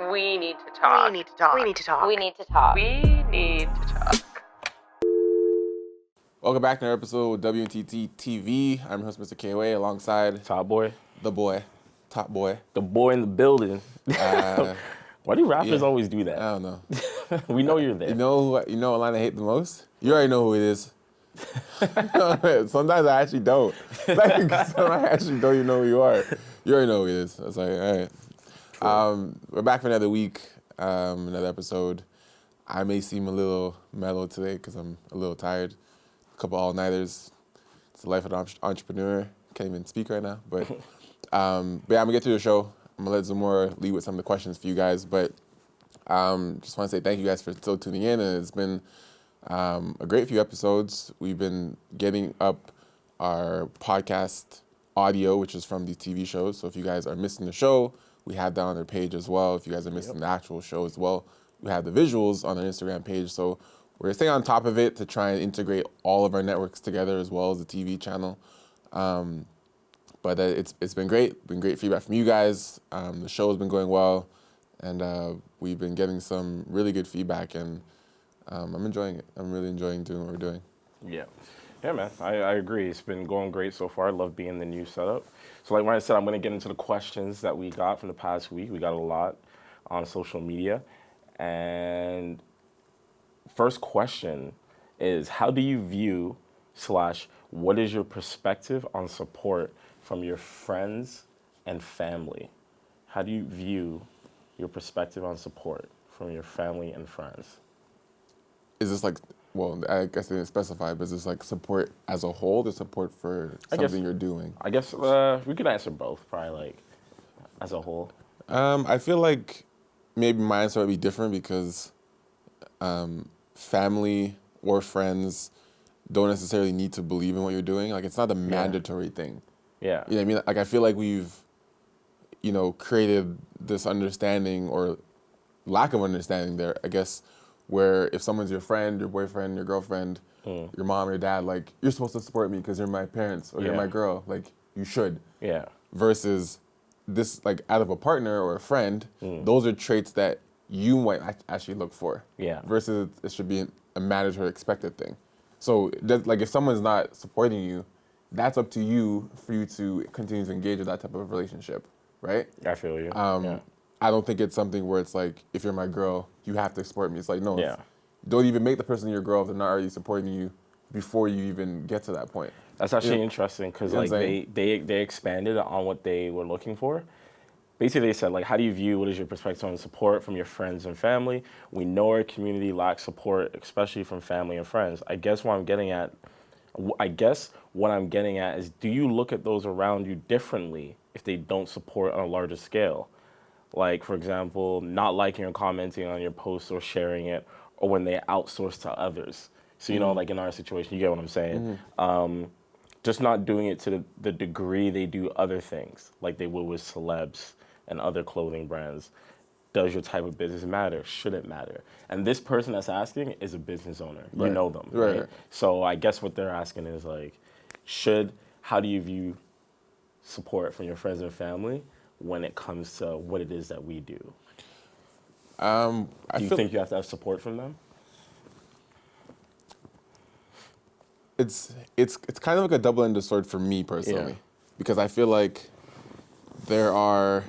We need to talk. We need to talk. We need to talk. We need to talk. We need to talk. Welcome back to another episode of Wntt TV. I'm your host, MR.KOA, alongside Top boy. the boy, top boy. The boy in the building. Why do rappers always do that? I don't know. We know you're there. You know what line I hate the most? You already know who it is. Sometimes I actually don't. Sometimes I actually don't even know who you are. You already know who it is. I was like, all right. We're back for another week, another episode. I may seem a little mellow today because I'm a little tired. A couple all-nighters. It's the life of an entrepreneur. Can't even speak right now. But yeah, I'm going to get through the show. I'm going to let Zamora lead with some of the questions for you guys. But just want to say thank you guys for still tuning in. And it's been a great few episodes. We've been getting up our podcast audio, which is from these TV shows. So if you guys are missing the show, we have that on their page as well. If you guys are missing the actual show as well, we have the visuals on our Instagram page. So we're going to stay on top of it to try and integrate all of our networks together as well as the TV channel. But it's been great. Been great feedback from you guys. The show has been going well. And we've been getting some really good feedback. And I'm enjoying it. I'm really enjoying doing what we're doing. Yeah, man, I agree. It's been going great so far. I love being in the new setup. So like when I said, I'm going to get into the questions that we got from the past week. We got a lot on social media. And first question is, how do you view / what is your perspective on support from your friends and family? How do you view your perspective on support from your family and friends? Is this like, well, I guess they didn't specify, but is this like support as a whole, the support for something you're doing? I guess we could answer both, probably like as a whole. I feel like maybe my answer would be different because family or friends don't necessarily need to believe in what you're doing. Like, it's not a mandatory thing. Yeah. You know what I mean? Like, I feel like we've, created this understanding or lack of understanding there, I guess, where if someone's your friend, your boyfriend, your girlfriend, your mom, your dad, like, you're supposed to support me because you're my parents or you're my girl. Like, you should. Yeah. Versus this, like, out of a partner or a friend, those are traits that you might actually look for. Yeah. Versus it should be a mandatory expected thing. So, like, if someone's not supporting you, that's up to you for you to continue to engage with that type of relationship, right? I feel you. I don't think it's something where it's like, if you're my girl, you have to support me. It's like, no, don't even make the person your girl if they're not already supporting you before you even get to that point. That's actually interesting because like they expanded on what they were looking for. Basically, they said, like, how do you view, what is your perspective on support from your friends and family? We know our community lacks support, especially from family and friends. I guess what I'm getting at is, do you look at those around you differently if they don't support on a larger scale? Like, for example, not liking or commenting on your post or sharing it, or when they outsource to others. So, like in our situation, you get what I'm saying? Just not doing it to the degree they do other things, like they would with celebs and other clothing brands. Does your type of business matter? Should it matter? And this person that's asking is a business owner. Right. You know them, right? So I guess what they're asking is like, how do you view support from your friends and family when it comes to what it is that we do? Do you think you have to have support from them? It's kind of like a double-edged sword for me personally, because I feel like there are,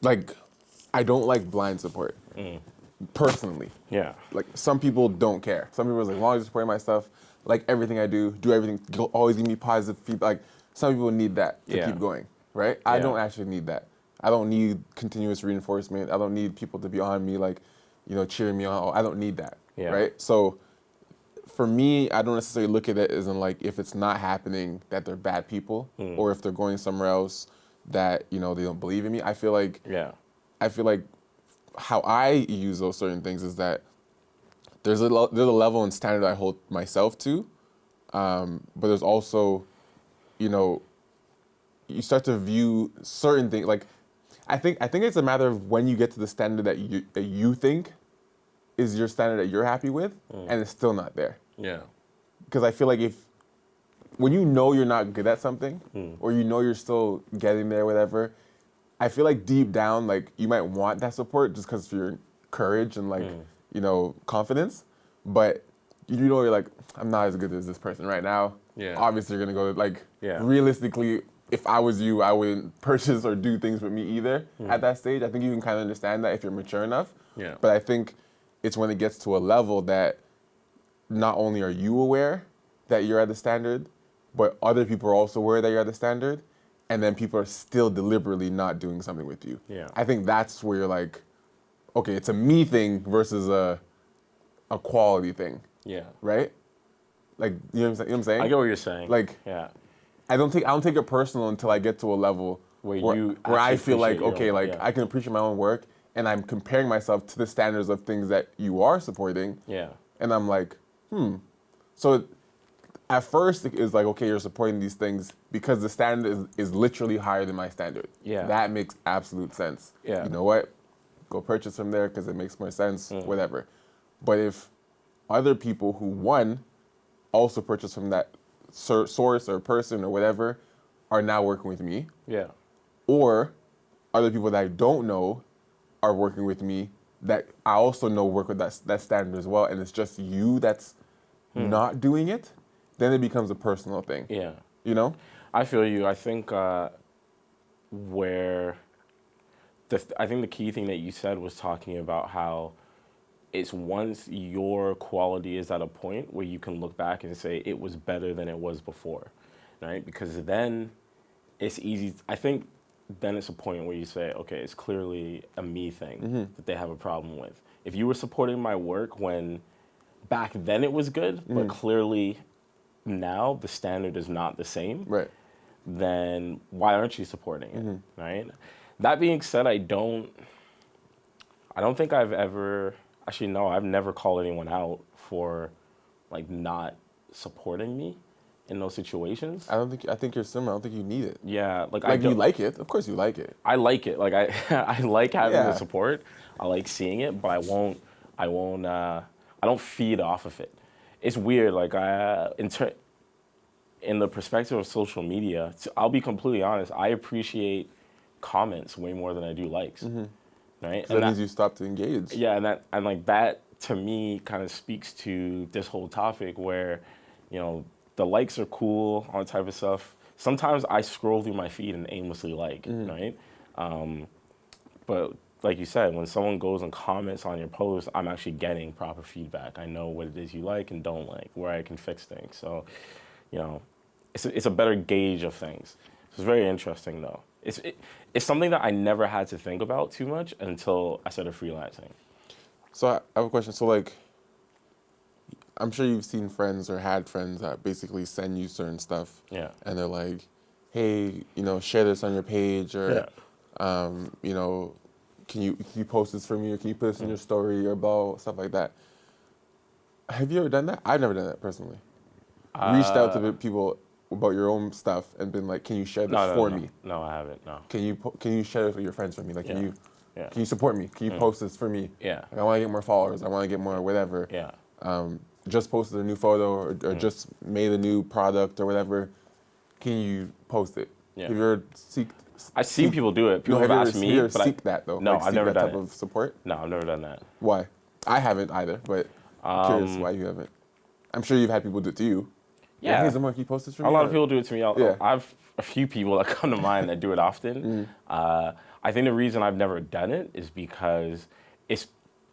like, I don't like blind support personally. Yeah. Like, some people don't care. Some people are like, as long as you support my stuff, like everything I do everything, always give me positive feedback. Like, some people need that to keep going, right? I don't actually need that. I don't need continuous reinforcement. I don't need people to be on me, like, cheering me on. I don't need that, right? So for me, I don't necessarily look at it as in, like, if it's not happening, that they're bad people, or if they're going somewhere else that, they don't believe in me. I feel like how I use those certain things is that there's a level and standard I hold myself to, but there's also, you start to view certain things. Like, I think it's a matter of when you get to the standard that you think is your standard that you're happy with, and it's still not there. Yeah. Because I feel like when you know you're not good at something, or you're still getting there, whatever, I feel like deep down, like you might want that support just because of your courage and like, confidence. But you're like, I'm not as good as this person right now. Yeah. Obviously, you're gonna go like, Yeah. realistically, if I was you, I wouldn't purchase or do things with me either at that stage. I think you can kind of understand that if you're mature enough. Yeah. But I think it's when it gets to a level that not only are you aware that you're at the standard, but other people are also aware that you're at the standard, and then people are still deliberately not doing something with you. Yeah. I think that's where you're like, okay, it's a me thing versus a quality thing, Yeah. right? Like, you know what I'm saying? I get what you're saying. Like, yeah. I don't take it personal until I get to a level Where where I actually feel like, appreciate your okay, own- like yeah. I can appreciate my own work, and I'm comparing myself to the standards of things that you are supporting. Yeah. And I'm like, So at first it is like, okay, you're supporting these things because the standard is literally higher than my standard. Yeah. That makes absolute sense. Yeah. You know what? Go purchase from there because it makes more sense, whatever. But if other people who also purchase from that source or person or whatever are now working with me, Yeah. or other people that I don't know are working with me that I also know work with that standard as well, and it's just you that's not doing it, then it becomes a personal thing. Yeah. You know? I feel you. I think I think the key thing that you said was talking about how it's once your quality is at a point where you can look back and say it was better than it was before, right? Because then it's easy. I think then it's a point where you say, okay, it's clearly a me thing that they have a problem with. If you were supporting my work when back then it was good, but clearly now the standard is not the same, Right. then why aren't you supporting it, right? That being said, I don't think I've ever, actually no, I've never called anyone out for like not supporting me in those situations. I think you're similar. I don't think you need it. Yeah, like You like it. Of course you like it. I like it. Like I like having Yeah. the support. I like seeing it, but I don't feed off of it. It's weird. Like in the perspective of social media, I'll be completely honest. I appreciate comments way more than I do likes, right? That means you stop to engage. Yeah, and like that to me kind of speaks to this whole topic where, the likes are cool on type of stuff. Sometimes I scroll through my feed and aimlessly like, right? But like you said, when someone goes and comments on your post, I'm actually getting proper feedback. I know what it is you like and don't like, where I can fix things. So, it's a better gauge of things. So it's very interesting though. It's something that I never had to think about too much until I started freelancing. So I have a question. So like, I'm sure you've seen friends or had friends that basically send you certain stuff. Yeah. And they're like, hey, share this on your page, or, can you post this for me, or can you put this in your story, or blah, stuff like that. Have you ever done that? I've never done that personally. Reached out to people about your own stuff and been like, can you share this for me? No, I haven't. No. Can you share this with your friends for me? Like, Yeah. can Yeah. you support me? Can you post this for me? Yeah. Like, I want to get more followers. I want to get more whatever. Yeah. Just posted a new photo or just made a new product or whatever. Can you post it? Yeah. Have you ever I've seen people do it. People have have you asked ever, me, have you ever but seek that though? No, like, I've seek never that done type it. of support. No, I've never done that. Why? I haven't either, but I'm curious why you haven't. I'm sure you've had people do it to you. Yeah. Like, hey, Zamar, can you post this for me? A lot of people do it to me. Yeah. I've a few people that come to mind that do it often. I think the reason I've never done it is because it's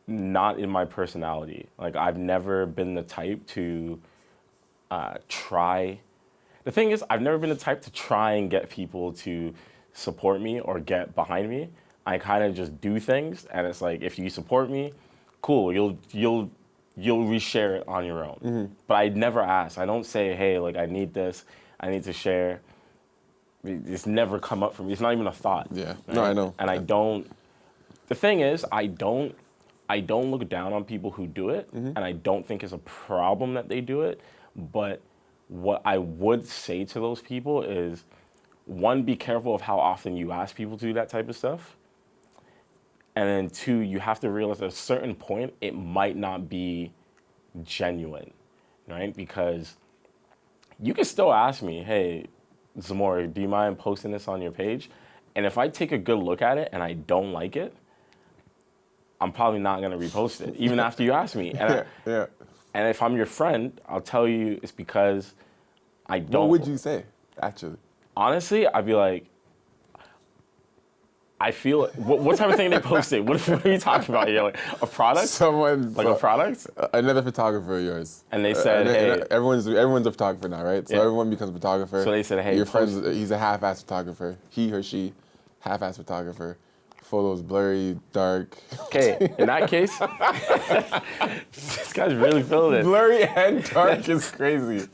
not in my personality. Like, I've never been the type to try. The thing is, I've never been the type to try and get people to support me or get behind me. I kind of just do things, and it's like, if you support me, cool. You'll reshare it on your own. But I never ask. I don't say, hey, like, I need this. I need to share. It's never come up for me. It's not even a thought. Yeah. Right? No, I know. And I don't. The thing is, I don't look down on people who do it, and I don't think it's a problem that they do it. But what I would say to those people is, one, be careful of how often you ask people to do that type of stuff. And then two, you have to realize at a certain point, it might not be genuine, right? Because you can still ask me, hey, Zamora, do you mind posting this on your page? And if I take a good look at it and I don't like it, I'm probably not gonna repost it, even after you ask me. And and if I'm your friend, I'll tell you it's because I don't. What would you say, actually? Honestly, I'd be like, I feel, what type of thing they posted? What are you talking about here? Like a product? Someone, like a product? Another photographer of yours. And they said, hey. Everyone's a photographer now, right? So everyone becomes a photographer. So they said, hey. Your friend's, he's a half-ass photographer. He or she, half-ass photographer. Photos blurry, dark. Okay, in that case, this guy's really feeling it. Blurry and dark is crazy.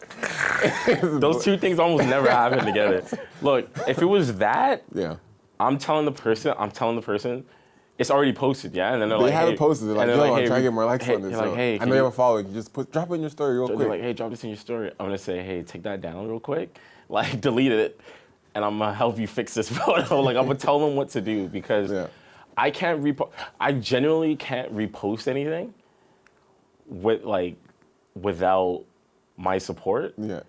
Those two things almost never happen together. Look, if it was that, I'm telling the person, it's already posted, yeah? And then they have it posted. They're like, yo, I'm trying to get more likes on this. Like, hey, I know you have a following. You just drop it in your story real quick. They're like, hey, drop this in your story. I'm gonna say, hey, take that down real quick. Like, delete it. And I'm gonna help you fix this photo. Like, I'm gonna tell them what to do because I genuinely can't repost anything without my support. Yeah.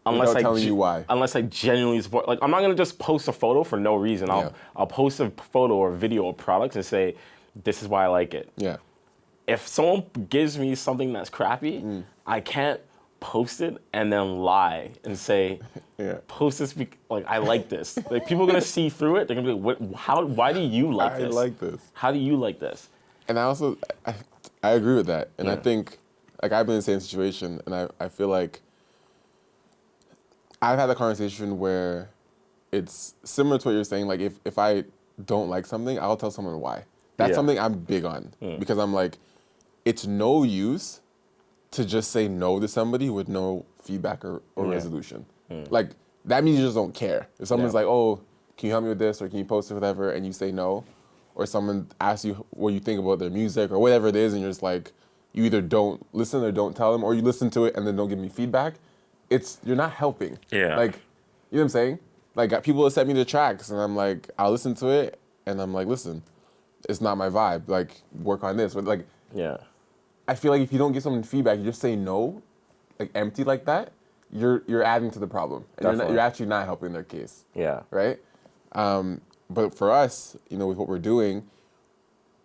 Unless telling you why. Unless I genuinely support. Like, I'm not gonna just post a photo for no reason. I'll post a photo or video of products and say, this is why I like it. Yeah. If someone gives me something that's crappy, I can't post it and then lie and say, post this like I like this. Like people are gonna see through it. They're gonna be like, why do you like this? I like this. How do you like this? And I also I agree with that. And I think like I've been in the same situation and I feel like I've had a conversation where it's similar to what you're saying. Like if I don't like something, I'll tell someone why. That's something I'm big on because I'm like, it's no use to just say no to somebody with no feedback or resolution. Like, that means you just don't care. If someone's like, oh, can you help me with this or can you post it, whatever, and you say no, or someone asks you what you think about their music or whatever it is, and you're just like, you either don't listen or don't tell them, or you listen to it and then don't give me feedback, you're not helping. Yeah. Like, you know what I'm saying? Like, people will send me the tracks, and I'm like, I'll listen to it, and I'm like, listen, it's not my vibe. Like, work on this. But, like, I feel like if you don't give someone feedback, you just say no, like empty like that, you're adding to the problem. And you're actually not helping their case. Yeah. Right? But for us, you know, with what we're doing,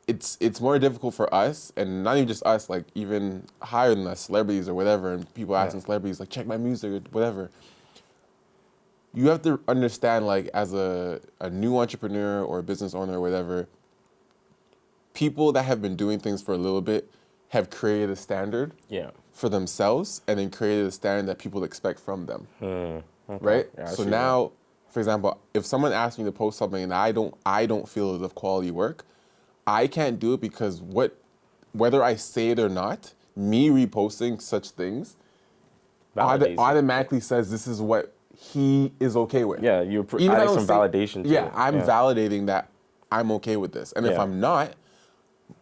it's more difficult for us, and not even just us, like even higher than us, celebrities or whatever, and people asking celebrities, like, check my music or whatever. You have to understand, like, as a new entrepreneur or a business owner or whatever, people that have been doing things for a little bit have created a standard for themselves and then created a standard that people expect from them. Okay. Right? Yeah, so now, for example, if someone asks me to post something and I don't feel is of quality work, I can't do it because whether I say it or not, me reposting such things automatically says this is what he is okay with. Yeah, you're adding some validation to it. I'm validating that I'm okay with this. And if I'm not,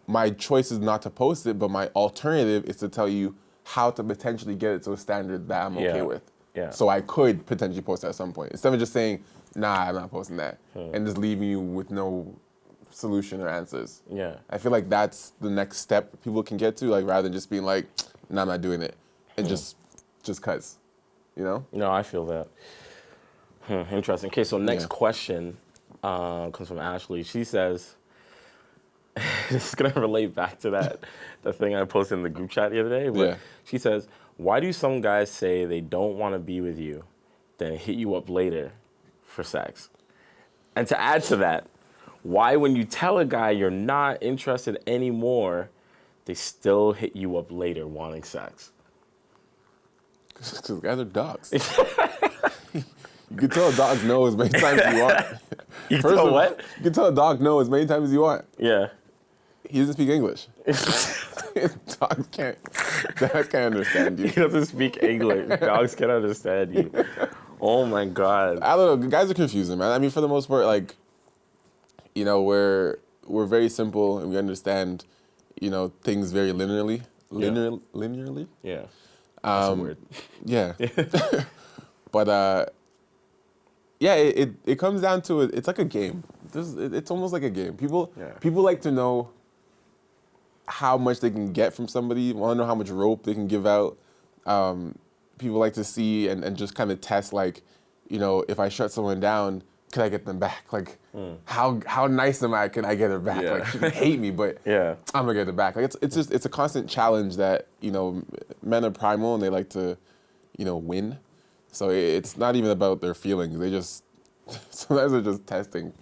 my choice is not to post it, but my alternative is to tell you how to potentially get it to a standard that I'm okay with. Yeah. So I could potentially post it at some point. Instead of just saying, nah, I'm not posting that, and just leaving you with no solution or answers. Yeah. I feel like that's the next step people can get to, like rather than just being like, nah, I'm not doing it, and just cuz, you know? No, I feel that. Interesting. Okay, so next question comes from Ashley. She says, this is going to relate back to the thing I posted in the group chat the other day. But she says, why do some guys say they don't want to be with you, then hit you up later for sex? And to add to that, why when you tell a guy you're not interested anymore, they still hit you up later wanting sex? Because guys are dogs. You can tell a dog no as many times as you want. You can tell what? You can tell a dog no as many times as you want. Yeah. He doesn't speak English. Dogs can't understand you. He doesn't speak English. Dogs can't understand you. Oh my God. I don't know. Guys are confusing, man. I mean, for the most part, like, you know, we're very simple and we understand, you know, things very linearly. Linearly? Yeah. That's a word. Yeah. But yeah, it comes down to it. It's like a game. It's almost like a game. People like to know how much they can get from somebody. Want to know how much rope they can give out. People like to see and just kind of test, like, you know, if I shut someone down, can I get them back? Like, how nice am I? Can I get her back? Yeah. Like, she can hate me, but Yeah. I'm gonna get her back. Like, it's a constant challenge that, you know, men are primal and they like to, you know, win. So it's not even about their feelings. They just, sometimes they're just testing.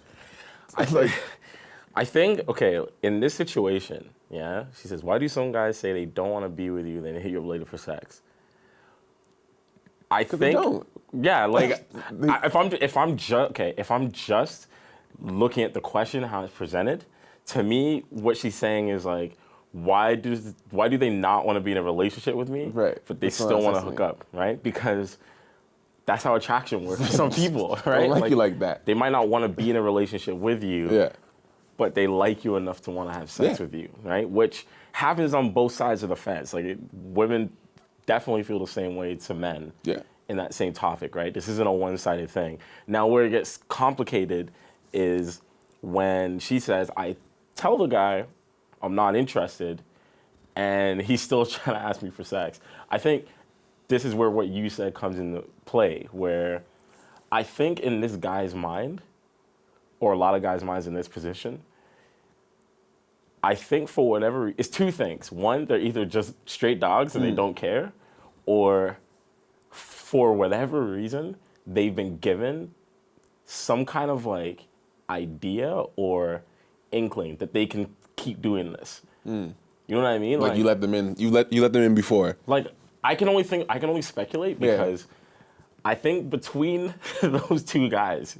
I think, okay, in this situation, yeah, she says, why do some guys say they don't want to be with you, then they hit you up later for sex? I think, they don't. Yeah, like, if I'm just looking at the question, how it's presented, to me, what she's saying is like, why do they not want to be in a relationship with me, Right. but they That's still what want to I'm hook saying. up, right? Because that's how attraction works for some people, right? Don't like you like that. They might not want to be in a relationship with you, Yeah. but they like you enough to want to have sex with you, right? Which happens on both sides of the fence. Like, women definitely feel the same way to men in that same topic, right? This isn't a one-sided thing. Now, where it gets complicated is when she says, I tell the guy I'm not interested, and he's still trying to ask me for sex. I think this is where what you said comes into play, where I think in this guy's mind, or a lot of guys' minds in this position, I think for whatever, it's two things. One, they're either just straight dogs and they don't care, or for whatever reason, they've been given some kind of like idea or inkling that they can keep doing this. You know what I mean? Like, you let them in. You let them in before. Like, I can only speculate because I think between those two guys,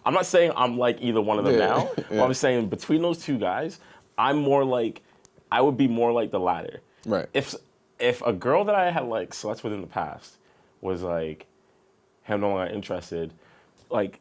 I'm not saying I'm like either one of them now, but I'm saying between those two guys, I would be more like the latter. Right. If a girl that I had like slept with in the past was like, hey, I'm no longer interested, like,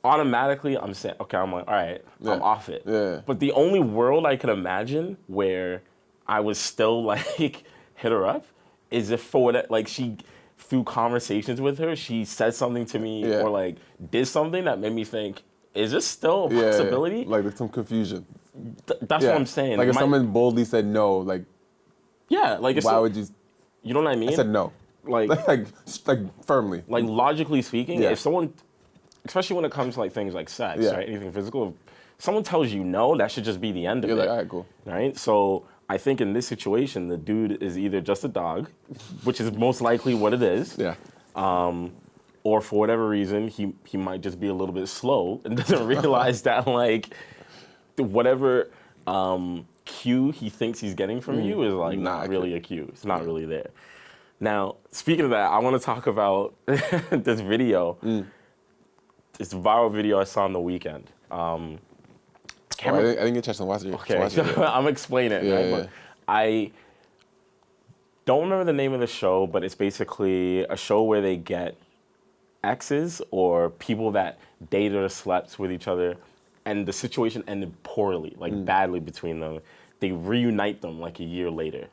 automatically I'm saying, okay, I'm like, all right, I'm off it. Yeah. But the only world I could imagine where I was still like hit her up is if for that, like, she, through conversations with her, she said something to me or like did something that made me think, is this still a possibility? Yeah. Like, there's some confusion. That's what I'm saying. Like, if someone boldly said no, like, like, why would you? You know what I mean? I said no. Like firmly. Like, logically speaking, if someone, especially when it comes to like things like sex, right, anything physical, if someone tells you no, that should just be the end of it. You're like, all right, cool. Right? So I think in this situation, the dude is either just a dog, which is most likely what it is. Yeah. Or for whatever reason, he might just be a little bit slow and doesn't realize that, like, whatever cue he thinks he's getting from you is like not really a cue. It's not really there. Now, speaking of that, I want to talk about this video. This viral video I saw on the weekend. I didn't get a chance to watch it. Okay, I'm explaining it. Right? But I don't remember the name of the show, but it's basically a show where they get exes or people that dated or slept with each other, and the situation ended poorly, like badly between them. They reunite them like a year later,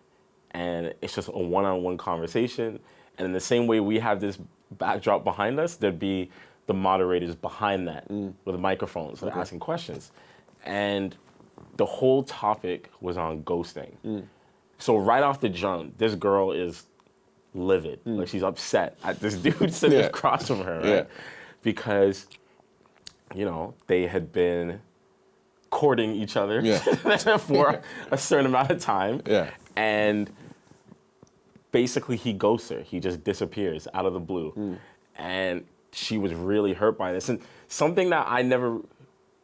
and it's just a one-on-one conversation. And in the same way we have this backdrop behind us, there'd be the moderators behind that with microphones that are asking questions. And the whole topic was on ghosting. So right off the jump, this girl is livid. Like, she's upset at this dude sitting across from her, right? Because, you know, they had been courting each other for a certain amount of time. And basically he ghosts her. He just disappears out of the blue. And she was really hurt by this. And something that I never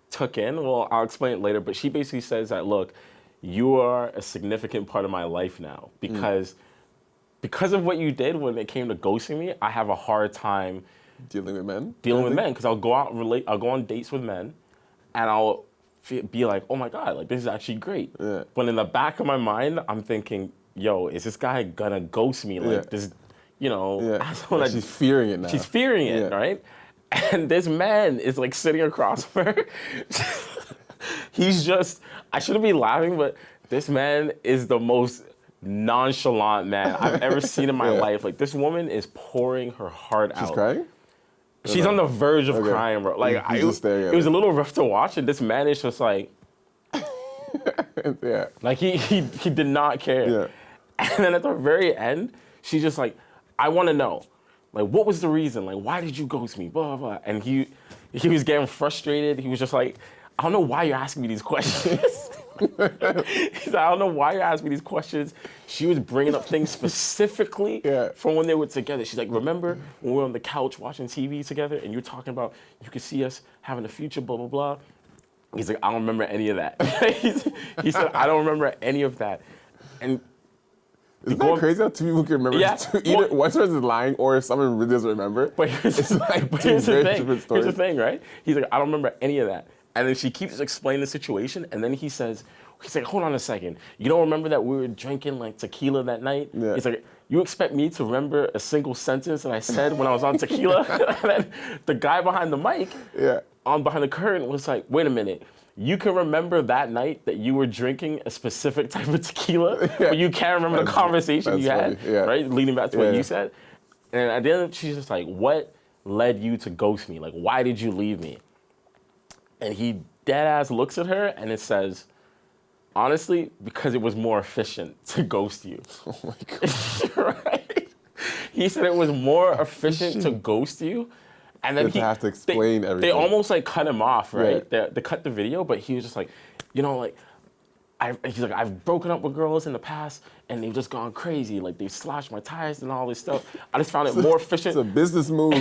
took in, well, I'll explain it later, but she basically says that, look, you are a significant part of my life now because of what you did when it came to ghosting me. I have a hard time dealing with men because I'll go on dates with men, and I'll be like, oh my god, like, this is actually great. But in the back of my mind, I'm thinking, yo, is this guy gonna ghost me? Like, this, you know, like, she's fearing it now. She's fearing it, right? And this man is like sitting across from her. He's just, I shouldn't be laughing, but this man is the most nonchalant man I've ever seen in my life. Like, this woman is pouring her heart out. She's crying? She's on the verge of crying, bro. Like, it was a little rough to watch, and this man is just like, like, he did not care. And then at the very end, she's just like, I want to know, Like, what was the reason? Like, why did you ghost me? Blah, blah, blah. And he was getting frustrated. He was just like, I don't know why you're asking me these questions. He's like, I don't know why you're asking me these questions. She was bringing up things specifically from when they were together. She's like, remember when we were on the couch watching TV together and you're talking about you could see us having a future, blah, blah, blah. He's like, I don't remember any of that. He said, I don't remember any of that. And isn't that crazy how two people can remember? Either one person's lying or if someone really doesn't remember. But here's it's like here's two the very thing. different stories. Here's the thing, right? He's like, I don't remember any of that. And then she keeps explaining the situation, and then he's like, hold on a second. You don't remember that we were drinking like tequila that night? Yeah. He's like, you expect me to remember a single sentence that I said when I was on tequila? And then the guy behind the mic, behind the curtain, was like, wait a minute. You can remember that night that you were drinking a specific type of tequila, but you can't remember the conversation you had, right? Leading back to what you said. And at the end, she's just like, what led you to ghost me? Like, why did you leave me? And he dead ass looks at her and it says, honestly, because it was more efficient to ghost you. Oh my God. Right? He said it was more efficient to ghost you. And then he have to explain everything. They almost like cut him off, right? They cut the video, but he was just like, you know, like, he's like, I've broken up with girls in the past and they've just gone crazy. Like, they've slashed my tires and all this stuff. I just found it more efficient. It's a business move.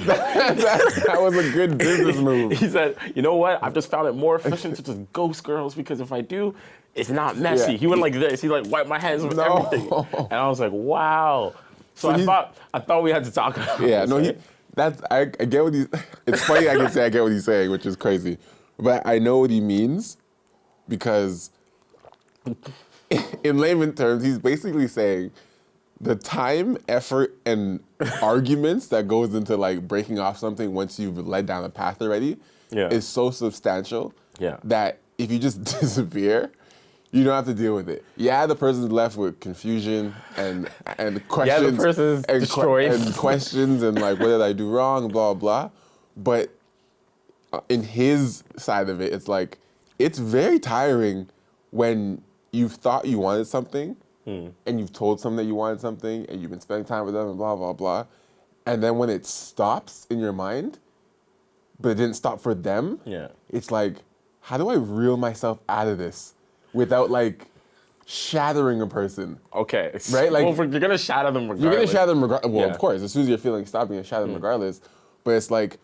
that was a good business move. He said, you know what? I've just found it more efficient to just ghost girls because if I do, it's not messy. He went like this. He like wiped my hands with everything. And I was like, wow. So I thought we had to talk about this. I get what it's funny I can say I get what he's saying, which is crazy. But I know what he means because in layman terms, he's basically saying the time, effort, and arguments that goes into like breaking off something once you've led down a path already is so substantial that if you just disappear, you don't have to deal with it. Yeah, the person's left with confusion and questions. Yeah, the person's destroyed. And questions and like, what did I do wrong, blah, blah. But in his side of it, it's like, it's very tiring when you've thought you wanted something and you've told someone that you wanted something and you've been spending time with them and blah, blah, blah. And then when it stops in your mind, but it didn't stop for them, it's like, how do I reel myself out of this without like shattering a person? Okay. Right? Like, well, you're going to shatter them regardless. You're going to shatter them regardless. Well, of course, as soon as your feelings stop, you're going to shatter them regardless. But it's like,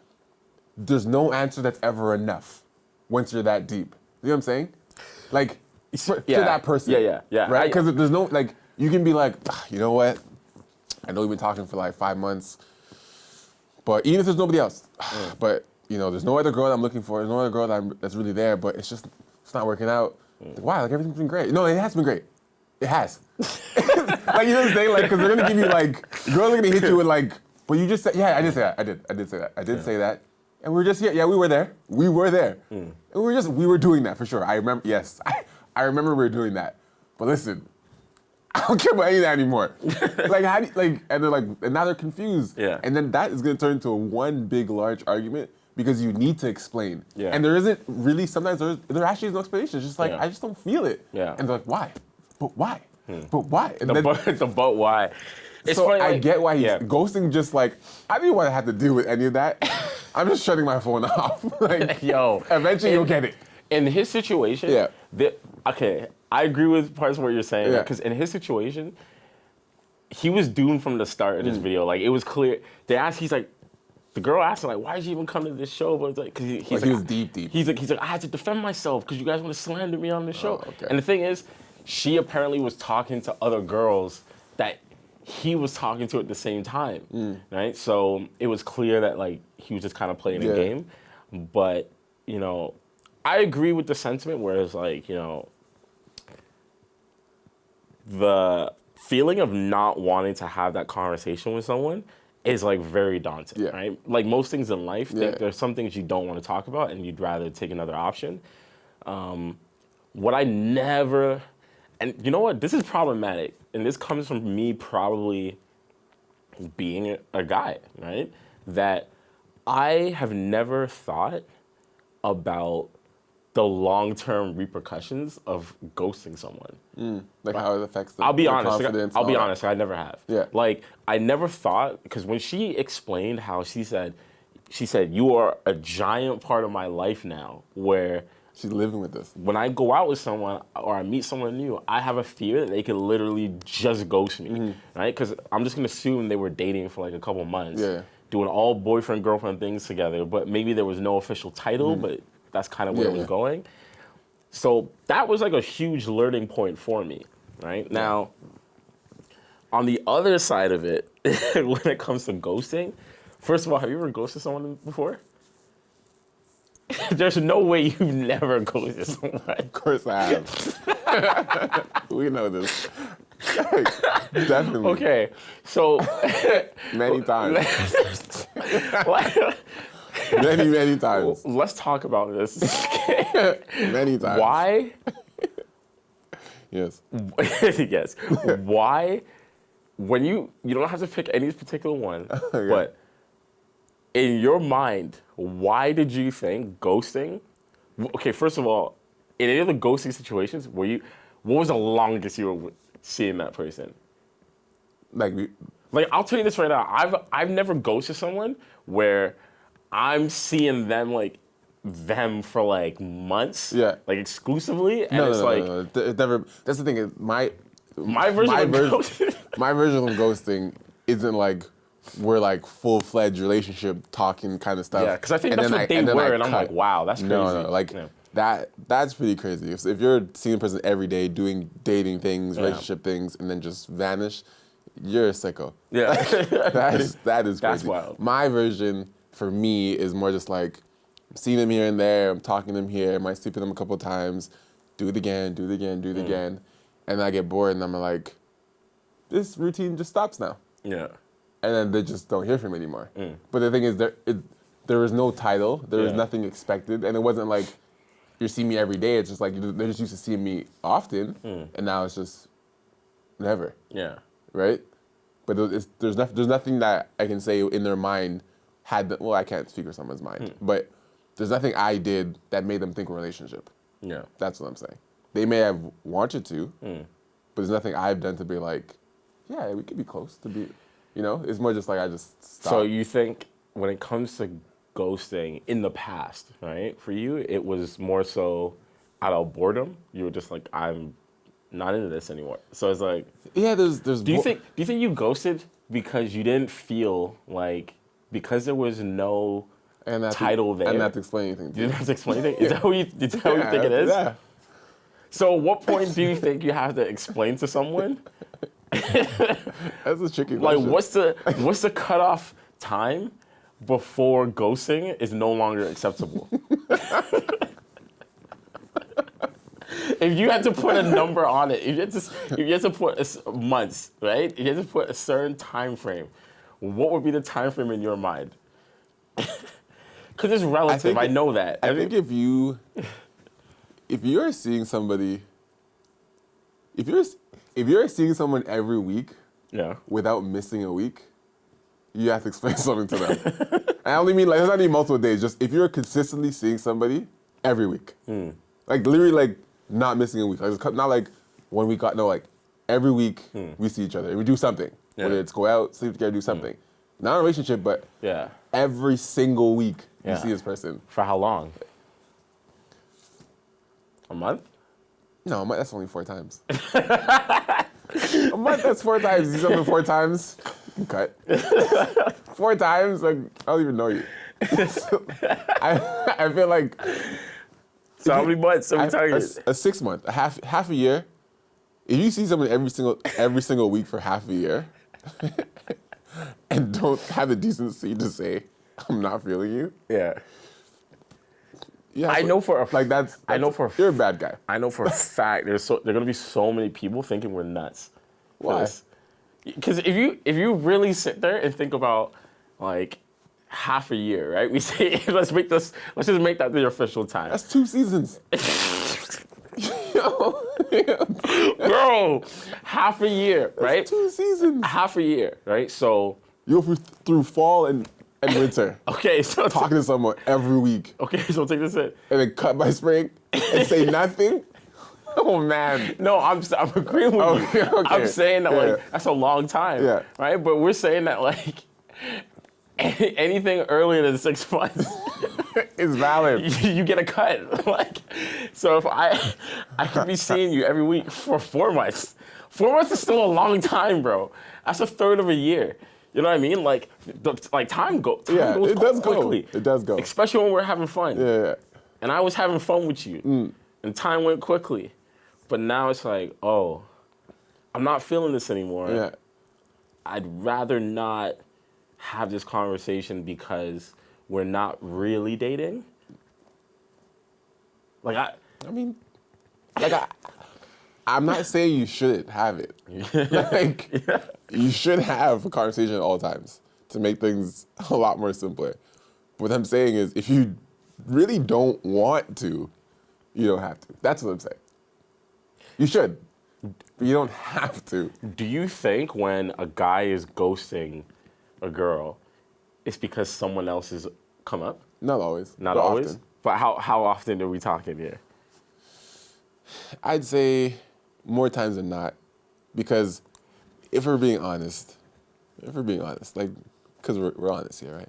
there's no answer that's ever enough once you're that deep. You know what I'm saying? Like, to that person. Yeah. Right? Because there's no, like, you can be like, you know what? I know we've been talking for like 5 months, but even if there's nobody else, but, you know, there's no other girl that I'm looking for, there's no other girl that's really there, but it's not working out. Like, wow, like everything's been great. No, it has been great. It has. Like, you know what I'm saying? Like, because they're going to give you, like, girls are going to hit you with, like, but you just said, I did say that. I did say that. I did say that. And we were just here. Yeah, we were there. We were there. And we were doing that for sure. I remember, yes. I remember we were doing that. But listen, I don't care about any of that anymore. Like, how do you, like, and they're like, and now they're confused. Yeah. And then that is going to turn into one big, large argument because you need to explain. Yeah. And there isn't really, sometimes there actually is no explanation. It's just like, I just don't feel it. Yeah. And they're like, why? But why? But why? And The but why? It's so funny, I get why he's ghosting. Just like, I didn't want to have to deal with any of that. I'm just shutting my phone off. Like, yo, eventually you'll get it. In his situation, okay, I agree with parts of what you're saying. Because in his situation, he was doomed from the start of this video. Like, it was clear. He's like, the girl asked him, like, why did you even come to this show? But it's like, because he was deep. He's like, I had to defend myself because you guys want to slander me on the show. And the thing is, she apparently was talking to other girls that he was talking to at the same time, right? So it was clear that like he was just kind of playing a game. But, you know, I agree with the sentiment where it's like, you know, the feeling of not wanting to have that conversation with someone is like very daunting, right? Like most things in life, there's some things you don't want to talk about and you'd rather take another option. What I never, and you know what, this is problematic, and this comes from me probably being a guy, right? That I have never thought about the long-term repercussions of ghosting someone. Like how it affects the I'll be the honest. confidence. I'll and be all that. honest. I never have. Yeah. Like I never thought, because when she explained how she said, you are a giant part of my life now. Where She's living with this. when I go out with someone or I meet someone new, I have a fear that they could literally just ghost me, right? Because I'm just gonna assume they were dating for like a couple months, Yeah. doing all boyfriend girlfriend things together, but maybe there was no official title, but that's kind of where it was going. So that was like a huge learning point for me, right? Now, on the other side of it, when it comes to ghosting, first of all, have you ever ghosted someone before? There's no way you've never ghosted someone. Of course I have. We know this. Definitely. Okay, so Many times. like, Many times. let's talk about this. Many times. Why? Yes. Yes. Why? When you don't have to pick any particular one, but in your mind, why did you think ghosting? Okay, first of all, in any of the ghosting situations, what was the longest you were seeing that person? Like I'll tell you this right now. I've never ghosted someone where I'm seeing them for like months. Yeah. Like exclusively, and it's like no. It never. That's the thing. Is my version of ghosting. my version of ghosting isn't like we're like full-fledged relationship talking kind of stuff. Yeah, because I think And that's then what they and then were, and I'm cut. like, wow, that's crazy. No, like Yeah. that's pretty crazy. If you're seeing a person every day doing dating things, relationship things, and then just vanish, you're a sicko. Yeah. that is crazy. That's wild. My version for me is more just like I'm seeing them here and there, I'm talking to them here, I might sleep with them a couple of times, do it again, do it again, do it again, and then I get bored and I'm like, this routine just stops now. Yeah. And then they just don't hear from me anymore. But the thing is, there was no title, there was nothing expected, and it wasn't like you're seeing me every day. It's just like they're just used to seeing me often, and now it's just never, Yeah. right? But there's nothing that I can say in their mind well, I can't speak for someone's mind, but there's nothing I did that made them think we're a relationship. Yeah. That's what I'm saying. They may have wanted to, but there's nothing I've done to be like, yeah, we could be close to be. You know, it's more just like I just stopped. So you think when it comes to ghosting in the past, right? For you, it was more so out of boredom. You were just like, I'm not into this anymore. So it's like, yeah, there's. do you think you ghosted because you didn't feel like, because there was no title there? And not to explain anything. You didn't have to explain anything? Is that what you think it is? Yeah. So at what point do you think you have to explain to someone? That's a tricky Like, question. what's the cutoff time before ghosting is no longer acceptable? If you had to put a number on it, if you had to put months, right? If you had to put a certain time frame, what would be the time frame in your mind? Because it's relative. I know that. I think if you're seeing somebody, if you're seeing someone every week, without missing a week, you have to explain something to them. I only mean like, it's not even multiple days. Just if you're consistently seeing somebody every week, like literally like not missing a week. Like, it's not like 1 week. No, like every week we see each other. We do something. Whether it's go out, sleep together, do something. Not a relationship, but every single week you see this person. For how long? A month? No, a month, that's only 4 times. A month, that's 4 times. You see something 4 times, you can cut. 4 times, like, I don't even know you. I feel like... So how many months? So many times? A 6 month, half a year. If you see someone every single week for half a year, and don't have the decency to say, I'm not feeling you. Yeah. Yeah, I know for a like that's I know for you're a bad guy. I know for a fact there are gonna be so many people thinking we're nuts. Why? Because if you really sit there and think about like half a year, right? We say let's just make that the official time. That's 2 seasons. Bro, half a year, right? That's 2 seasons. Half a year, right? So You go through fall and and winter. Okay, so Talking to someone every week. okay, so take this in. And then cut by spring and say nothing. Oh man. No, I'm agreeing with you. Okay. I'm saying that Yeah. like that's a long time, Yeah. right? But we're saying that like anything earlier than 6 months, It's valid. you get a cut. Like, so if I could be seeing you every week for 4 months. 4 months is still a long time, bro. That's a third of a year. You know what I mean? Like, time goes It does quickly. go. It does go. Especially when we're having fun. Yeah. And I was having fun with you. And time went quickly. But now it's like, oh, I'm not feeling this anymore. Yeah. I'd rather not have this conversation because we're not really dating. Like, I mean, like I'm not saying you shouldn't have it. Like, you should have a conversation at all times to make things a lot more simpler. What I'm saying is, if you really don't want to, you don't have to. That's what I'm saying. You should, but you don't have to. do you think when a guy is ghosting a girl, it's because someone else has come up? Not always. Not but always? often. But how often are we talking here? I'd say more times than not, because if we're being honest, like, because we're honest here,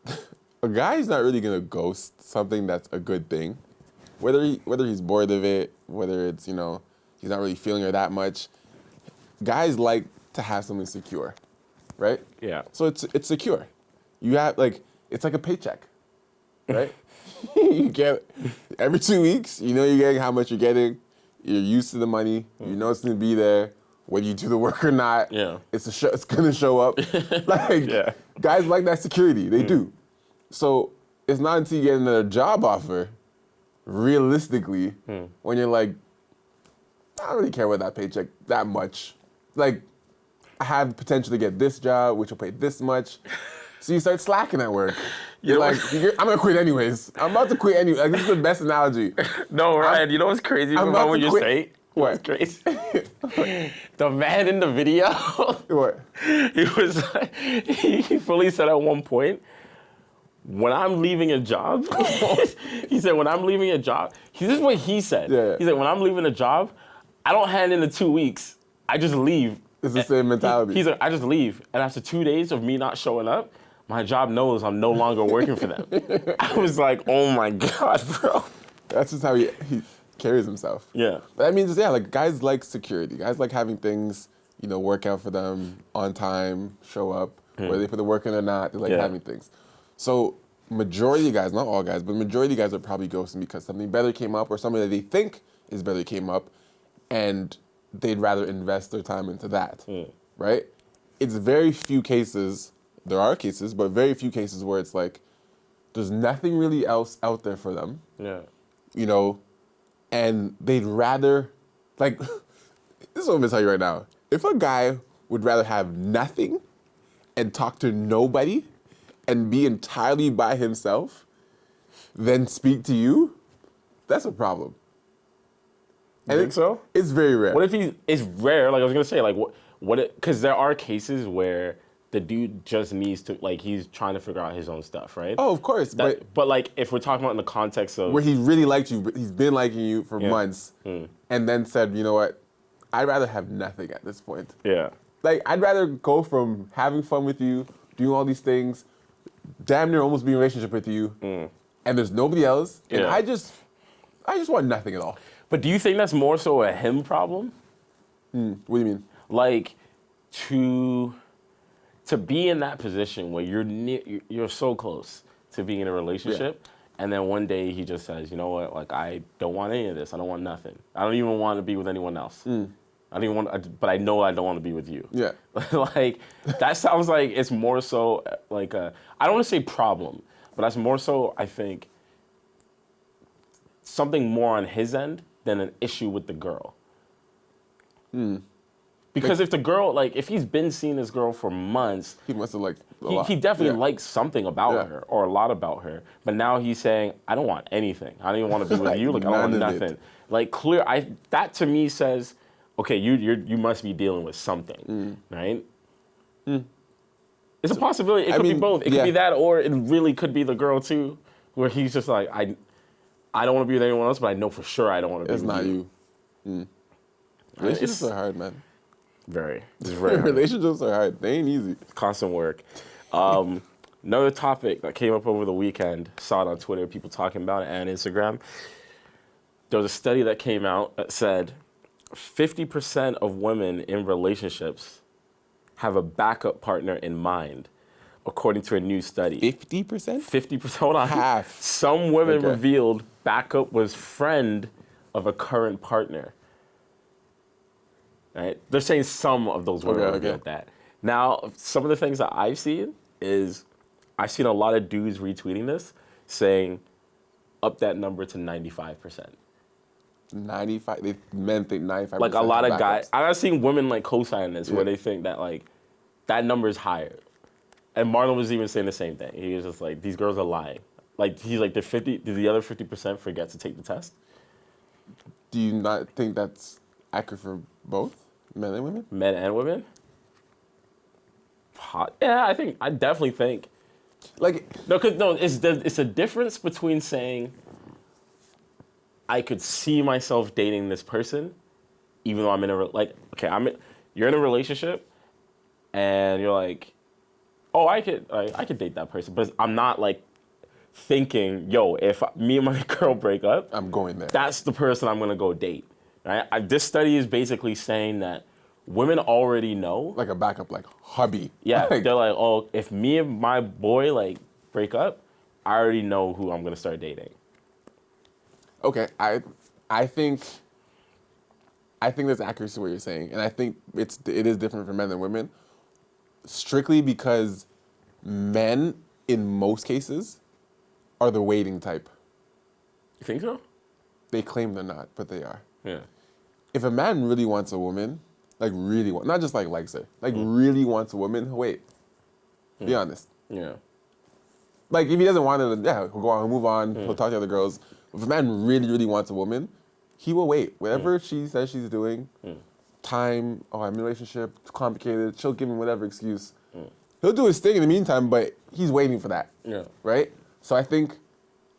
right? A guy's not really gonna ghost something that's a good thing, whether he's bored of it, whether it's he's not really feeling her that much. Guys like to have something secure, right? Yeah. So it's secure. You have it's like a paycheck, right? You get every 2 weeks. You know you're getting how much you're getting. You're used to the money. You know it's gonna be there, whether you do the work or not. Yeah. It's gonna show up. Yeah. Guys like that security. They do. So it's not until you get another job offer, realistically, when you're like, I don't really care about that paycheck that much. Like, I have potential to get this job, which will pay this much. So you start slacking at work. You're like, I'm gonna quit anyways. I'm about to quit anyway. Like, this is the best analogy. No, Ryan, you know what's crazy I'm about about what to you quit. say? What? What's crazy? The man in the video, What? he fully said at one point, when I'm leaving a job, he said, when I'm leaving a job, this is what he said. Yeah. He said, when I'm leaving a job, I don't hand in the 2 weeks. I just leave. It's the same mentality. He's like, I just leave. And after 2 days of me not showing up, my job knows I'm no longer working for them. I was like, oh my God, bro. That's just how he carries himself. Yeah. But I mean, like, guys like security. Guys like having things, work out for them on time, show up, whether they put the work in or not. They like having things. So majority of guys, not all guys, but majority of guys are probably ghosting because something better came up or something that they think is better came up, and they'd rather invest their time into that, right? It's very few cases, there are cases, but very few cases where it's like, there's nothing really else out there for them. Yeah. And they'd rather, like, this is what I'm gonna tell you right now. If a guy would rather have nothing and talk to nobody and be entirely by himself than speak to you, that's a problem. You think so? It's very rare. What if it's rare, like I was gonna say, like because there are cases where the dude just needs to, like, he's trying to figure out his own stuff, right? Oh, of course. But like, if we're talking about in the context of where he really liked you, but he's been liking you for months, and then said, you know what, I'd rather have nothing at this point. Yeah. Like, I'd rather go from having fun with you, doing all these things, damn near almost being in a relationship with you, and there's nobody else, and I just want nothing at all. But do you think that's more so a him problem? What do you mean? Like, to be in that position where you're so close to being in a relationship, and then one day he just says, you know what, like, I don't want any of this. I don't want nothing. I don't even want to be with anyone else. I don't even want, but I know I don't want to be with you. Yeah. Like, that sounds like it's more so like I don't want to say problem, but that's more so, I think, something more on his end than an issue with the girl. Because if the girl, like, if he's been seeing this girl for months, He must have liked a lot. he definitely likes something about her, or a lot about her. But now he's saying, I don't want anything. I don't even want to be with you. Like, I don't want none of it. nothing. Like, that to me says, okay, you must be dealing with something, right? It's a possibility. It could be both. It could be that, or it really could be the girl too, where he's just like, I don't want to be with anyone else, but I know for sure I don't want to be with you. It's not you. Relationships are hard, man. Very. It's very hard. Relationships are hard. They ain't easy. Constant work. Another topic that came up over the weekend, saw it on Twitter, people talking about it, and Instagram. There was a study that came out that said 50% of women in relationships have a backup partner in mind, according to a new study. 50%? 50%. Hold on. Half. Some women revealed backup was friend of a current partner. Right? They're saying some of those women revealed that. Now, some of the things that I've seen is I've seen a lot of dudes retweeting this saying up that number to 95%. 95? Men think 95%. Like a lot of guys. I've seen women like co-sign this where they think that like that number is higher. And Marlon was even saying the same thing. He was just like, these girls are lying. Like he's like, did the other 50% forget to take the test? Do you not think that's accurate for both men and women? Men and women? Yeah, I definitely think. Like it's a difference between saying I could see myself dating this person, even though I'm in you're in a relationship, and you're like, oh, I could date that person, but I'm not like thinking, yo, if me and my girl break up, I'm going there. That's the person I'm gonna go date. Right? This study is basically saying that women already know. Like a backup, like hubby. Yeah, they're like, oh, if me and my boy like break up, I already know who I'm gonna start dating. Okay, I think there's accuracy to what you're saying, and I think it is different for men than women, strictly because men, in most cases, are the waiting type. You think so? They claim they're not, but they are. Yeah. If a man really wants a woman, not just like likes her, really wants a woman, he'll wait. Be honest. Yeah. Like if he doesn't want it, he'll go on, he'll move on, he'll talk to other girls. If a man really, really wants a woman, he will wait. Whatever she says she's doing, time, oh, I'm in a relationship, it's complicated, she'll give him whatever excuse. He'll do his thing in the meantime, but he's waiting for that. Yeah. Right? So I think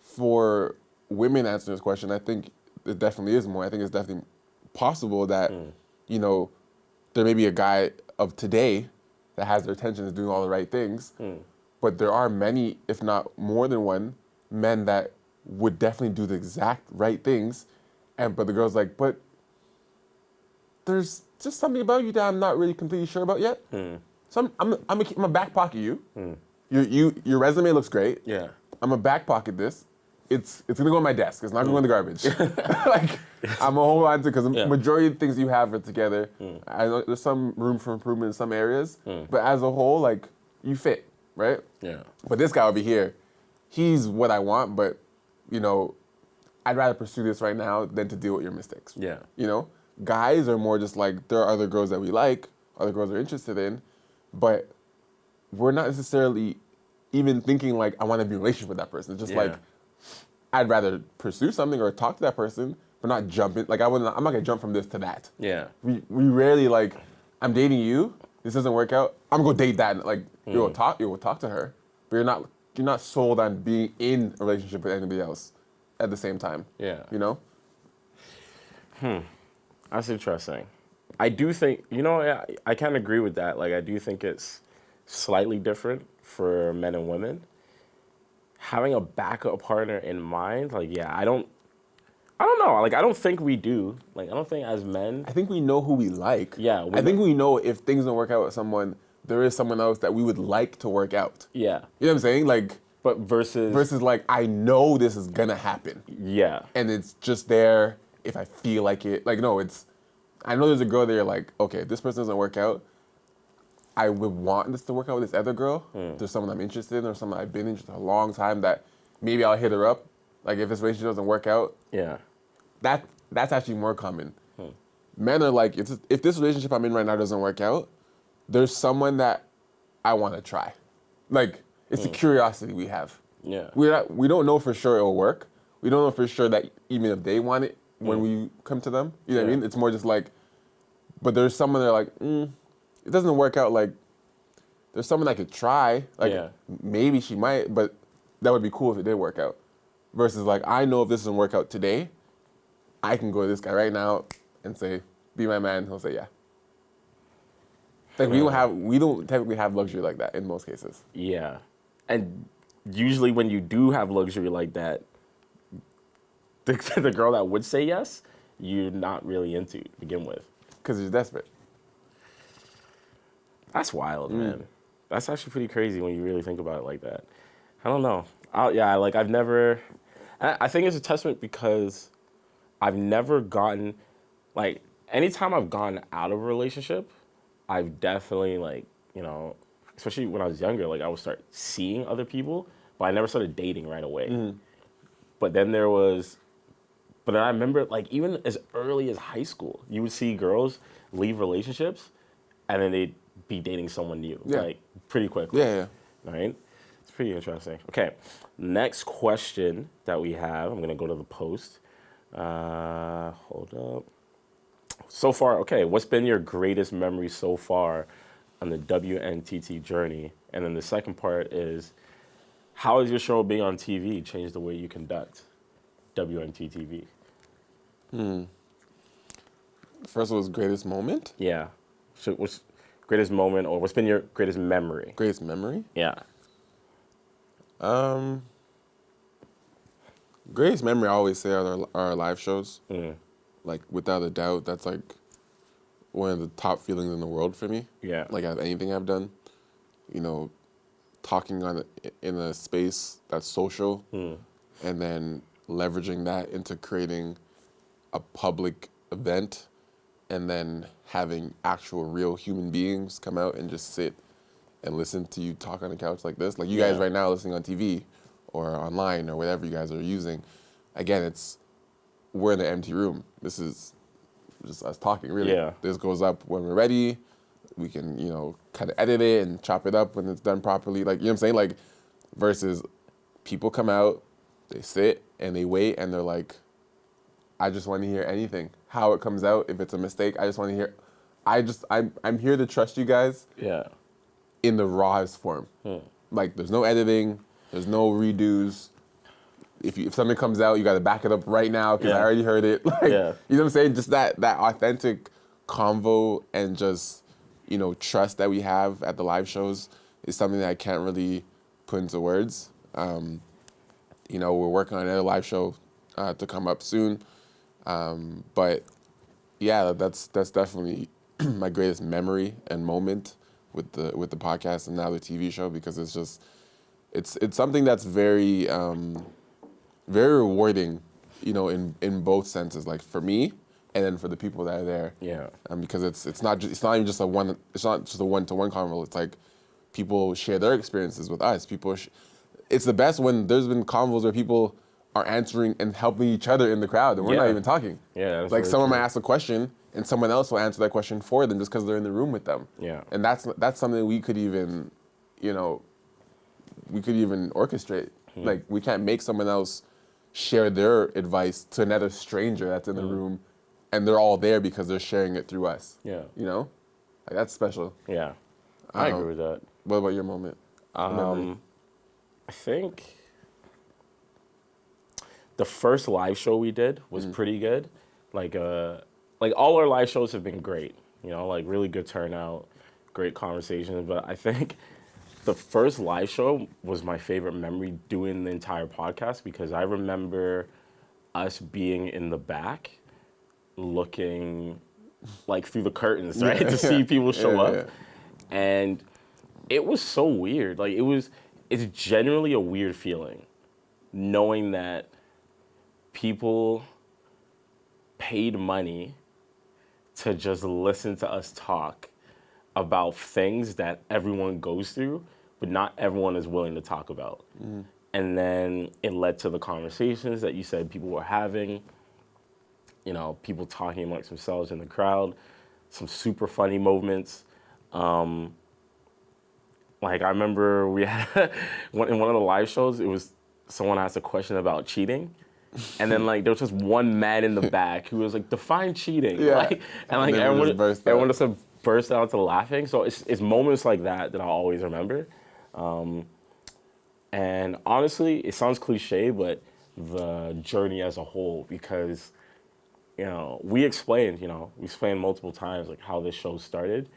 for women answering this question, I think it definitely is more. I think it's definitely possible that, there may be a guy of today that has their attention, is doing all the right things, but there are many, if not more than one, men that would definitely do the exact right things, but the girl's like, but there's just something about you that I'm not really completely sure about yet. So I'm gonna back pocket you. Your resume looks great. Yeah. I'm gonna back pocket this. It's gonna go on my desk. It's not gonna go in the garbage. Like I'm gonna hold on to because the majority of the things you have are together. I know there's some room for improvement in some areas, but as a whole, like you fit, right? Yeah. But this guy over here, he's what I want, but I'd rather pursue this right now than to deal with your mistakes. Yeah. Guys are more just like, there are other girls that we like, other girls we're interested in, but we're not necessarily even thinking like, I want to be in a relationship with that person. It's just like, I'd rather pursue something or talk to that person, but not jump in. Like I'm not gonna jump from this to that. Yeah. We rarely like, I'm dating you, this doesn't work out, I'm gonna go date that. Like you will talk to her, but you're not sold on being in a relationship with anybody else at the same time. Yeah. That's interesting. I do think, I kind of agree with that. Like, I do think it's slightly different for men and women. Having a backup partner in mind, like, yeah, I don't know. Like, I don't think we do. Like, I don't think as men. I think we know who we like. Yeah. I think we know if things don't work out with someone, there is someone else that we would like to work out. Yeah. You know what I'm saying? Like, but versus like, I know this is gonna happen. Yeah. And it's just there if I feel like it. Like, no, I know there's a girl there like, okay, if this person doesn't work out, I would want this to work out with this other girl. There's someone I'm interested in or someone I've been interested in a long time that maybe I'll hit her up. Like if this relationship doesn't work out. Yeah. That's actually more common. Men are like, if this relationship I'm in right now doesn't work out, there's someone that I want to try. Like, it's the curiosity we have. Yeah. We don't know for sure it'll work. We don't know for sure that even if they want it when we come to them, you know what I mean? It's more just like, but there's someone they're like, it doesn't work out. Like, there's someone I could try. Like Yeah. maybe she might, but that would be cool if it did work out. Versus like, I know if this doesn't work out today, I can go to this guy right now and say, be my man. He'll say, yeah. Like we don't typically have luxury like that in most cases. Yeah. And usually when you do have luxury like that, the girl that would say yes, you're not really into to begin with. Because you're desperate. That's wild, man. That's actually pretty crazy when you really think about it like that. I don't know. I've never... I think it's a testament because I've never gotten... Like, anytime I've gone out of a relationship, I've definitely, like, you know, especially when I was younger, like, I would start seeing other people, but I never started dating right away. But then But then I remember, like, even as early as high school, you would see girls leave relationships, and then they'd be dating someone new, like, pretty quickly. Yeah. Right? It's pretty interesting. Okay, next question that we have, I'm going to go to the post. Hold up. So far, okay, what's been your greatest memory so far on the WNTT journey? And then the second part is, how has your show being on TV changed the way you conduct WNTT TV? First was greatest moment? Yeah. So what's greatest moment, or what's been your greatest memory? Greatest memory? Yeah. Greatest memory I always say are our live shows. Like, without a doubt, that's like one of the top feelings in the world for me. Yeah. Like, out of anything I've done. You know, talking in a space that's social, and then leveraging that into creating a public event, and then having actual real human beings come out and just sit and listen to you talk on a couch like this. Like you guys right now listening on TV or online or whatever you guys are using. Again, we're in an empty room. This is just us talking, really. Yeah. This goes up when we're ready. We can, you know, kind of edit it and chop it up when it's done properly. Like, you know what I'm saying? Like, versus people come out, they sit and they wait and they're like, I just want to hear anything. How it comes out, if it's a mistake, I just want to hear. I'm here to trust you guys. Yeah. In the rawest form. Like, there's no editing, there's no redos. If something comes out, you got to back it up right now because I already heard it. Like, you know what I'm saying? Just that authentic convo and just, you know, trust that we have at the live shows is something that I can't really put into words. You know, we're working on another live show to come up soon. But yeah, that's definitely my greatest memory and moment with the podcast and now the TV show, because it's just it's something that's very very rewarding, you know, in both senses, like for me and then for the people that are there. Yeah. Because it's not even just a one-to-one convo. It's like people share their experiences with us. It's the best when there's been convos where people are answering and helping each other in the crowd, and we're not even talking. Yeah. Like someone might ask a question, and someone else will answer that question for them just because they're in the room with them. Yeah. And that's something we could even, you know, orchestrate. Like, we can't make someone else share their advice to another stranger that's in the room, and they're all there because they're sharing it through us. Yeah. You know? Like, that's special. Yeah. I agree with that. What about your moment? I think the first live show we did was pretty good. Like all our live shows have been great. You know, like really good turnout, great conversations. But I think the first live show was my favorite memory doing the entire podcast, because I remember us being in the back looking like through the curtains, right? To see people show up. And it was so weird. Like, it's genuinely a weird feeling knowing that people paid money to just listen to us talk about things that everyone goes through, but not everyone is willing to talk about. And then it led to the conversations that you said people were having, you know, people talking amongst themselves in the crowd, some super funny moments. Like, I remember we had, in one of the live shows, it was someone asked a question about cheating. And then, like, there was just one man in the back who was like, define cheating. Yeah. Like, and like everyone just burst out into laughing. So it's moments like that that I'll always remember. And honestly, it sounds cliche, but the journey as a whole, because, we explained multiple times like how this show started.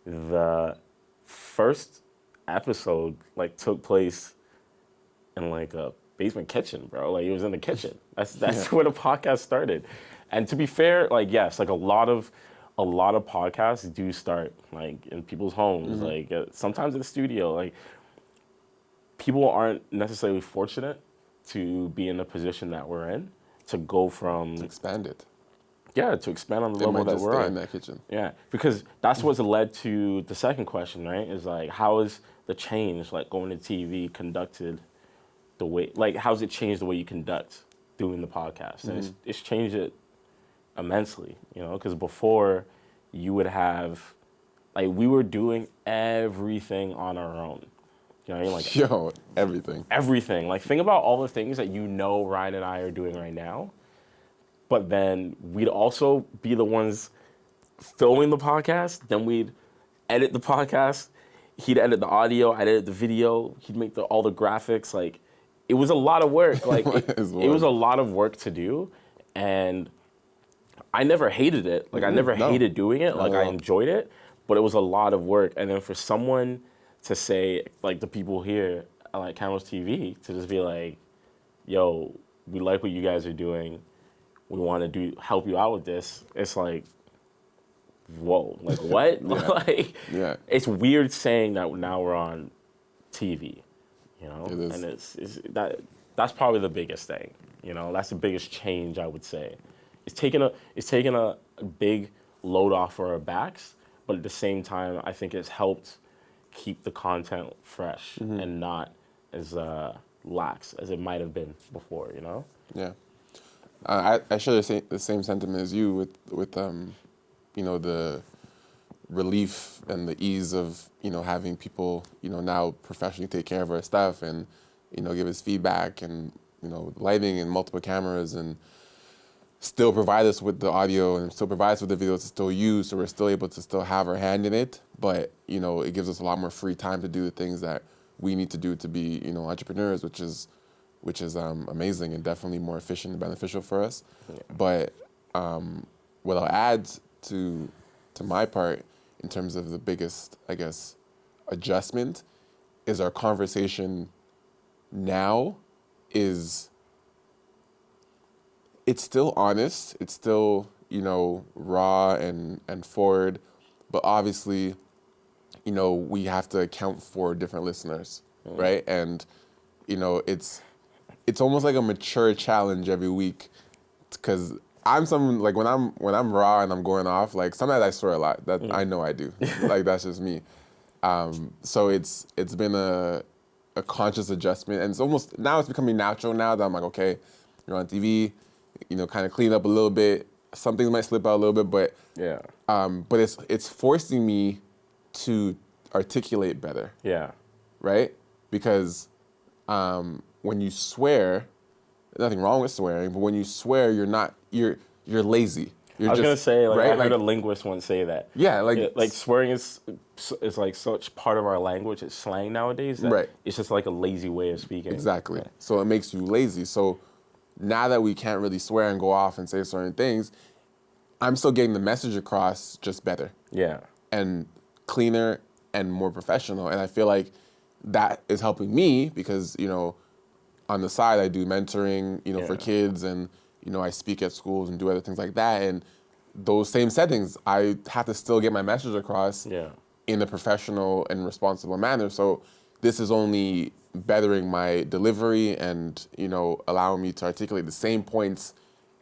The first episode like took place in like a basement kitchen, bro. Like it was in the kitchen. That's where the podcast started. And to be fair, like yes, like a lot of podcasts do start like in people's homes, like sometimes in the studio. Like people aren't necessarily fortunate to be in the position that we're in, to go from Expand it. Yeah, to expand on the They level might that just we're stay on. in that kitchen. Yeah, because that's what's led to the second question, right? Is like, how is the change, like going to TV, conducted the way, like, how's it changed the way you conduct doing the podcast? And it's changed it immensely, because before you would have, like, we were doing everything on our own. You know what I mean? Like, Yo, everything. everything. Like, think about all the things that Ryan and I are doing right now. But then we'd also be the ones filming the podcast. Then we'd edit the podcast. He'd edit the audio. I'd edit the video. He'd make all the graphics. Like, it was a lot of work. Like, it was a lot of work to do. And I never hated it. Like, I never hated doing it. Like, I enjoyed it. But it was a lot of work. And then for someone to say, like, the people here at like Cameras TV, to just be like, yo, we like what you guys are doing. We want to help you out with this. It's like, whoa, like what? Like, it's weird saying that now we're on TV, It is. and that's probably the biggest thing, that's the biggest change I would say. It's taken a big load off for our backs, but at the same time, I think it's helped keep the content fresh and not as lax as it might have been before, Yeah. I share the same sentiment as you with the relief and the ease of having people now professionally take care of our stuff and give us feedback and lighting and multiple cameras and still provide us with the audio and still provide us with the videos to still use, so we're still able to still have our hand in it. But it gives us a lot more free time to do the things that we need to do to be entrepreneurs, which is amazing and definitely more efficient and beneficial for us. Yeah. But what I'll add to my part in terms of the biggest, I guess, adjustment is our conversation now is, it's still honest, it's still, raw and forward, but obviously, we have to account for different listeners, right? And, it's almost like a mature challenge every week, because I'm someone, like when I'm raw and I'm going off, like sometimes I swear a lot. That I know I do. Like that's just me. So it's been a conscious adjustment, and it's becoming natural now that I'm like, okay, you're on TV, kind of clean up a little bit. Some things might slip out a little bit, but but it's forcing me to articulate better. Yeah. Right? Because when you swear, there's nothing wrong with swearing, but when you swear, you're lazy. I was gonna say, like, right? I heard a linguist once say that. Yeah, like swearing is like such part of our language. It's slang nowadays. That it's just like a lazy way of speaking. Exactly. Yeah. So it makes you lazy. So now that we can't really swear and go off and say certain things, I'm still getting the message across just better. Yeah. And cleaner and more professional. And I feel like that is helping me because, on the side, I do mentoring, for kids, and, I speak at schools and do other things like that. And those same settings, I have to still get my message across in a professional and responsible manner. So this is only bettering my delivery and, allowing me to articulate the same points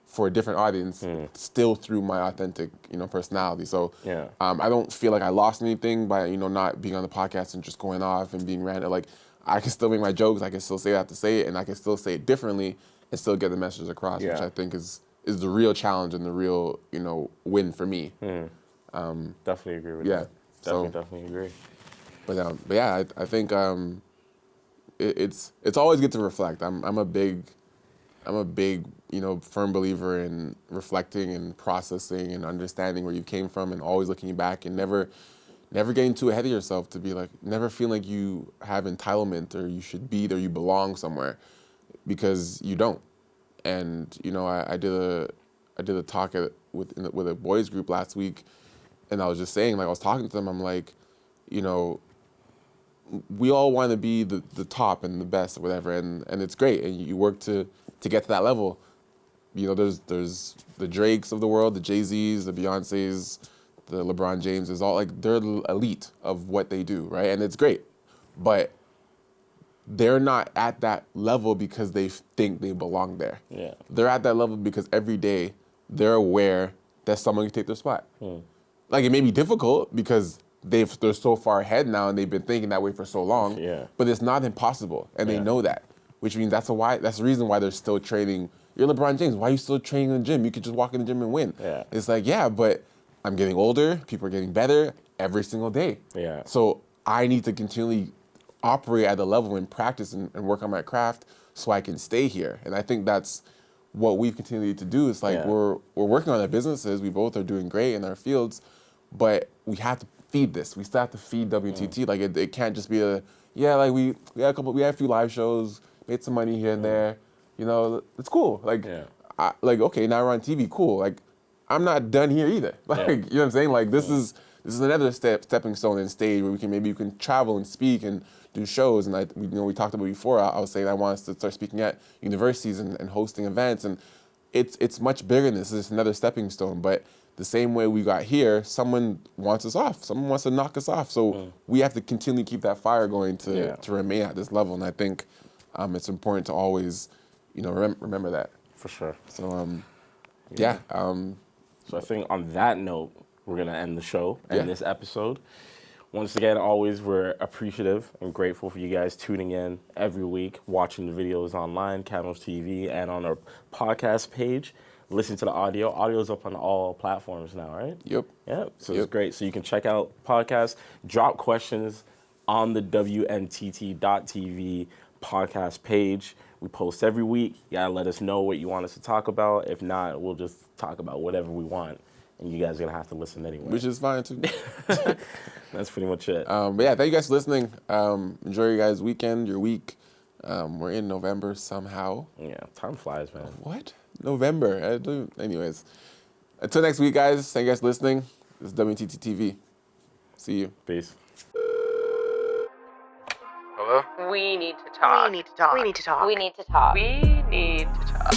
for a different audience, still through my authentic, personality. So I don't feel like I lost anything by, not being on the podcast and just going off and being random. Like, I can still make my jokes, I can still say I have to say it, and I can still say it differently and still get the message across, which I think is the real challenge and the real, win for me. Definitely agree with that. Definitely agree. But yeah, I think it's always good to reflect. I'm a big I'm a big, firm believer in reflecting and processing and understanding where you came from and always looking back and never getting too ahead of yourself to be like, never feeling like you have entitlement or you should be there, you belong somewhere, because you don't. And, I did a talk with a boys group last week, and I was just saying, like, I was talking to them, I'm like, we all want to be the top and the best or whatever, and it's great, and you work to get to that level. There's the Drakes of the world, the Jay-Z's, the Beyoncé's, the LeBron James, all like, they're the elite of what they do, right? And it's great, but they're not at that level because they think they belong there. Yeah. They're at that level because every day they're aware that someone can take their spot. Like, it may be difficult because they're so far ahead now and they've been thinking that way for so long. Yeah. But it's not impossible, and they know that, which means that's the reason why they're still training. You're LeBron James. Why are you still training in the gym? You could just walk in the gym and win. Yeah. It's like, yeah, but I'm getting older. People are getting better every single day. Yeah. So I need to continually operate at the level and practice and work on my craft so I can stay here. And I think that's what we've continued to do. It's like we're working on our businesses. We both are doing great in our fields, but we have to feed this. We still have to feed WTT. Like, it can't just be we had a few live shows, made some money here and there. It's cool. Like, okay, now we're on TV. Cool. Like, I'm not done here either. Like, you know what I'm saying? Like, this is another stepping stone and stage where we can travel and speak and do shows. And we talked about before. I was saying I want us to start speaking at universities and hosting events. And it's much bigger than this. It's another stepping stone. But the same way we got here, someone wants us off. Someone wants to knock us off. So we have to continually keep that fire going to remain at this level. And I think it's important to always, remember that. For sure. So, So I think on that note, we're going to end the show and this episode. Once again, always we're appreciative and grateful for you guys tuning in every week, watching the videos online, Cavs TV, and on our podcast page. Listen to the audio. Audio is up on all platforms now, right? Yep. Yeah, so it's great. So you can check out podcasts, drop questions on the WNTT.TV podcast page. We post every week. You gotta let us know what you want us to talk about. If not, we'll just talk about whatever we want. And you guys are gonna have to listen anyway. Which is fine too. That's pretty much it. But yeah, thank you guys for listening. Enjoy your guys' weekend, your week. We're in November somehow. Yeah, time flies, man. What? November. Anyways. Until next week, guys. Thank you guys for listening. This is WNTT TV. See you. Peace. Hello? We need to talk. We need to talk. We need to talk. We need to talk. We need to talk.